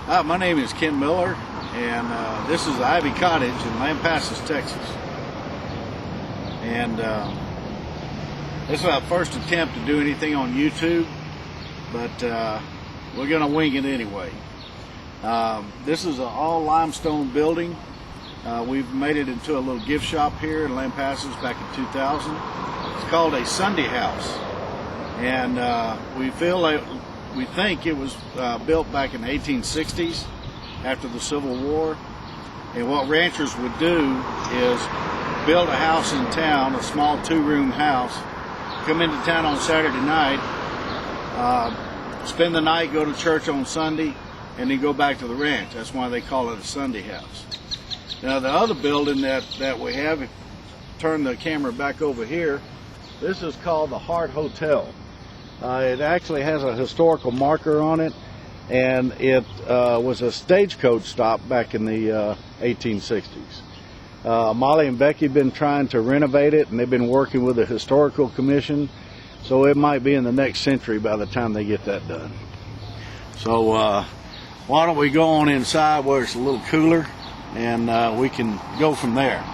My name is Ken Miller, and this is Ivy Cottage in Lampasas, Texas. And this is our first attempt to do anything on YouTube, but we're going to wing it anyway. This is an all limestone building. We've made it into a little gift shop here in Lampasas back in 2000. It's called a Sunday house, and we think it was built back in the 1860s after the Civil War. And what ranchers would do is build a house in town, a small 2-room house, come into town on Saturday night, spend the night, go to church on Sunday, and then go back to the ranch. That's why they call it a Sunday house. Now the other building that we have, if you turn the camera back over here, this is called the Hart Hotel. It actually has a historical marker on it, and it was a stagecoach stop back in the 1860s. Molly and Becky have been trying to renovate it, and they've been working with the Historical Commission, so it might be in the next century by the time they get that done. So why don't we go on inside where it's a little cooler, and we can go from there.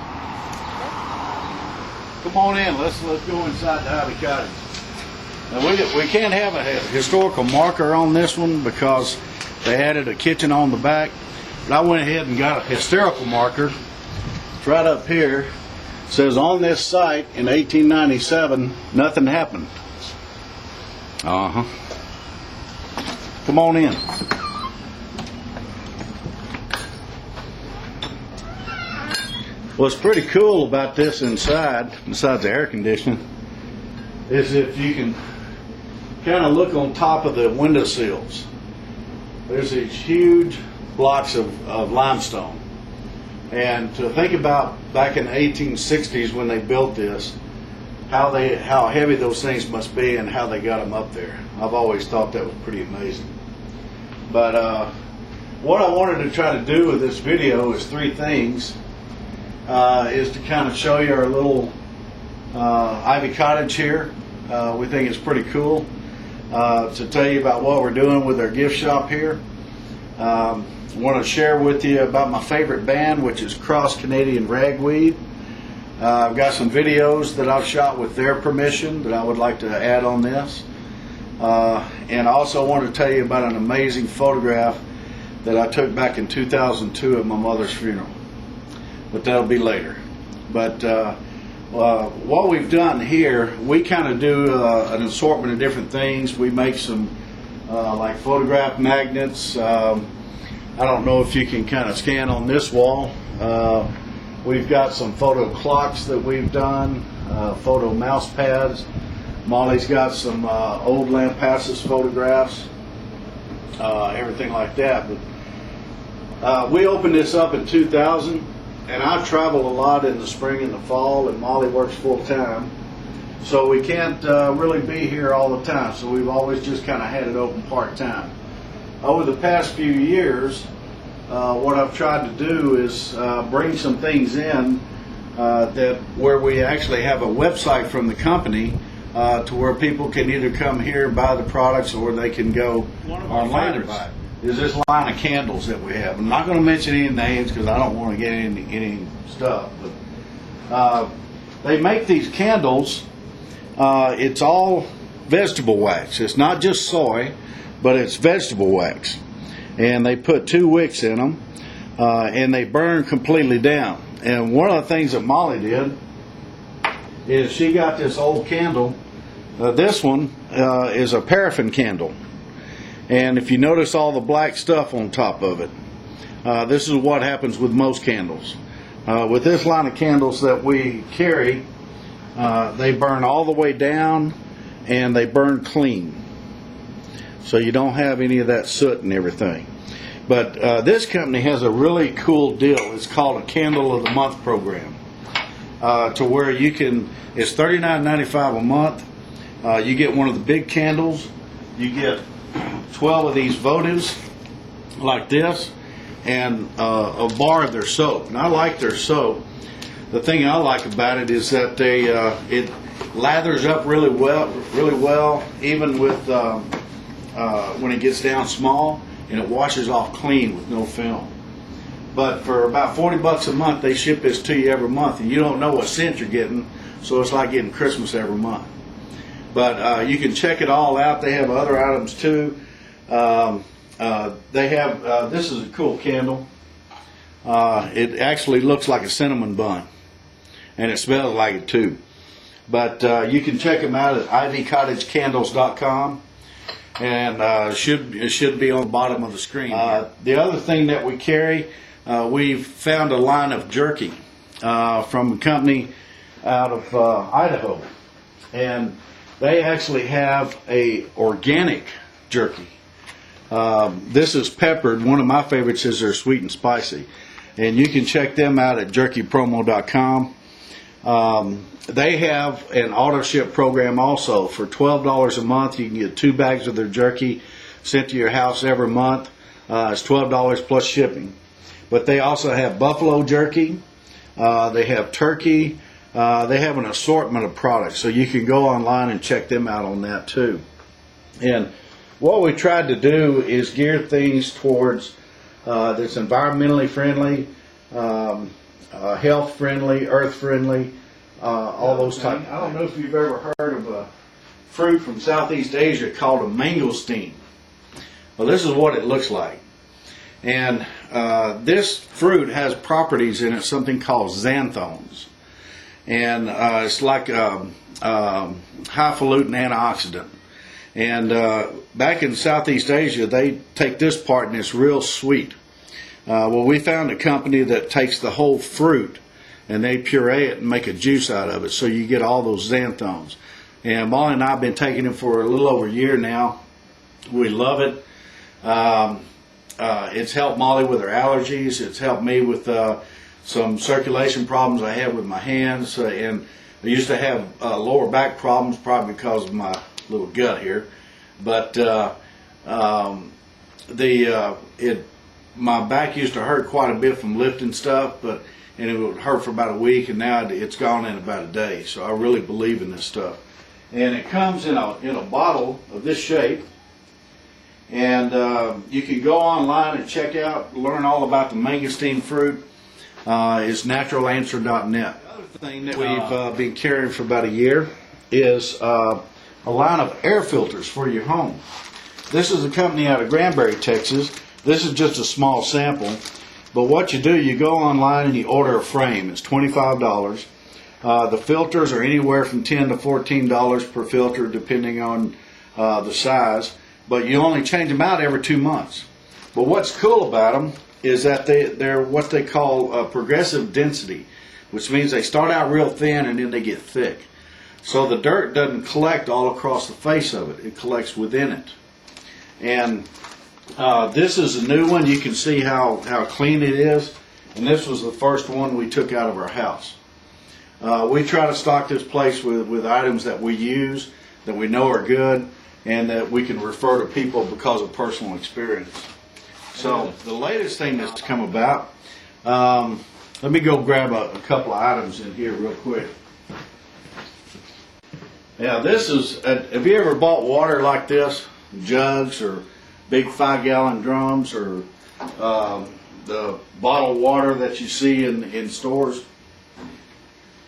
Come on in, let's go inside the Ivy Cottage. Now we can't have a historical marker on this one because they added a kitchen on the back, but I went ahead and got a historical marker. It's right up here. It says on this site in 1897 nothing happened. Come on in. What's pretty cool about this inside, besides the air conditioning, is if you can kind of look on top of the window sills. There's these huge blocks of limestone. And to think about back in the 1860s when they built this, how heavy those things must be and how they got them up there. I've always thought that was pretty amazing. But what I wanted to try to do with this video is 3 things. Is to kind of show you our little Ivy Cottage here. We think it's pretty cool. To tell you about what we're doing with our gift shop here. I want to share with you about my favorite band, which is Cross Canadian Ragweed. I've got some videos that I've shot with their permission that I would like to add on this. And I also want to tell you about an amazing photograph that I took back in 2002 at my mother's funeral. But that'll be later. But what we've done here, we kind of do an assortment of different things. We make some like photograph magnets. I don't know if you can kind of scan on this wall. We've got some photo clocks that we've done, photo mouse pads. Molly's got some old Lampasas photographs, everything like that. But we opened this up in 2000. And I travel a lot in the spring and the fall, and Molly works full time, so we can't really be here all the time. So we've always just kind of had it open part time. Over the past few years, what I've tried to do is bring some things in where we actually have a website from the company to where people can either come here and buy the products, or they can go online and buy it. Is this line of candles that we have. I'm not going to mention any names because I don't want to get into any stuff. But they make these candles. It's all vegetable wax. It's not just soy, but it's vegetable wax. And they put 2 wicks in them, and they burn completely down. And one of the things that Molly did is she got this old candle. This one is a paraffin candle. And if you notice all the black stuff on top of it, this is what happens with most candles. With this line of candles that we carry, they burn all the way down and they burn clean. So you don't have any of that soot and everything. But this company has a really cool deal. It's called a Candle of the Month program. To where you can, it's $39.95 a month. You get one of the big candles. You get 12 of these votives like this, and a bar of their soap. And I like their soap. The thing I like about it is that it lathers up really well, even with when it gets down small. and it washes off clean with no film. But for about 40 bucks a month, they ship this to you every month, and you don't know what scent you're getting, so it's like getting Christmas every month. But you can check it all out. They have other items too. They have, this is a cool candle. It actually looks like a cinnamon bun, and it smells like it too. But you can check them out at ivycottagecandles.com, and it should be on the bottom of the screen. The other thing that we carry, we've found a line of jerky from a company out of Idaho, and they actually have a organic jerky. This is peppered. One of my favorites is their sweet and spicy, and you can check them out at jerkypromo.com. They have an auto ship program also. For $12 a month, you can get 2 bags of their jerky sent to your house every month. It's $12 plus shipping. But they also have buffalo jerky. They have turkey. They have an assortment of products, so you can go online and check them out on that too. And what we tried to do is gear things towards that's environmentally friendly, health friendly, earth friendly, all those types. I don't know if you've ever heard of a fruit from Southeast Asia called a mangosteen. Well, this is what it looks like. And this fruit has properties in it, something called xanthones. And it's like a highfalutin antioxidant. And back in Southeast Asia, they take this part and it's real sweet. Well, we found a company that takes the whole fruit and they puree it and make a juice out of it, so you get all those xanthones. And Molly and I have been taking it for a little over a year now. We love it. It's helped Molly with her allergies. It's helped me with some circulation problems I have with my hands, and I used to have lower back problems, probably because of my little gut here. But my back used to hurt quite a bit from lifting stuff, and it would hurt for about a week, and now it's gone in about a day. So I really believe in this stuff. And it comes in a bottle of this shape. And you can go online and check out, learn all about the mangosteen fruit. It's naturalanswer.net. Another thing that we've been carrying for about a year is a line of air filters for your home. This is a company out of Granbury, Texas. This is just a small sample. But what you do, you go online and you order a frame. It's $25. The filters are anywhere from $10 to $14 per filter, depending on the size. But you only change them out every 2 months. But what's cool about them is that they're what they call progressive density, which means they start out real thin and then they get thick. So the dirt doesn't collect all across the face of it. It collects within it. And this is a new one. You can see how clean it is. And this was the first one we took out of our house. We try to stock this place with items that we use, that we know are good, and that we can refer to people because of personal experience. So the latest thing that's come about, let me go grab a couple of items in here real quick. Yeah, this is, have you ever bought water like this, jugs or big 5-gallon drums, or the bottled water that you see in stores?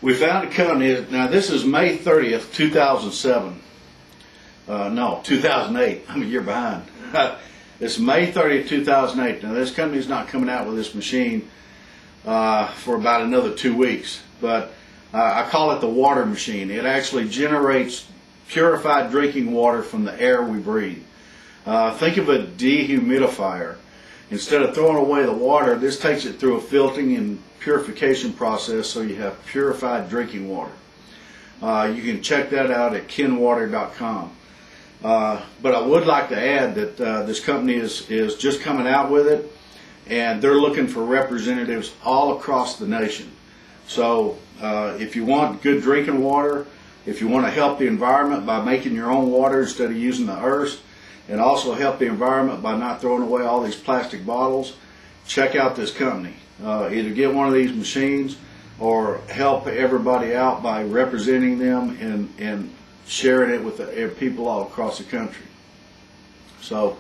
We found a company, now this is May 30th, 2007. No, 2008. I'm a year behind. It's May 30th, 2008. Now this company's not coming out with this machine for about another 2 weeks, but I call it the water machine. It actually generates purified drinking water from the air we breathe. Think of a dehumidifier. Instead of throwing away the water, this takes it through a filtering and purification process, so you have purified drinking water. You can check that out at kenwater.com. But I would like to add that this company is just coming out with it, and they're looking for representatives all across the nation. So if you want good drinking water, if you want to help the environment by making your own water instead of using the earth's, and also help the environment by not throwing away all these plastic bottles, check out this company. Either get one of these machines or help everybody out by representing them and sharing it with the people all across the country. So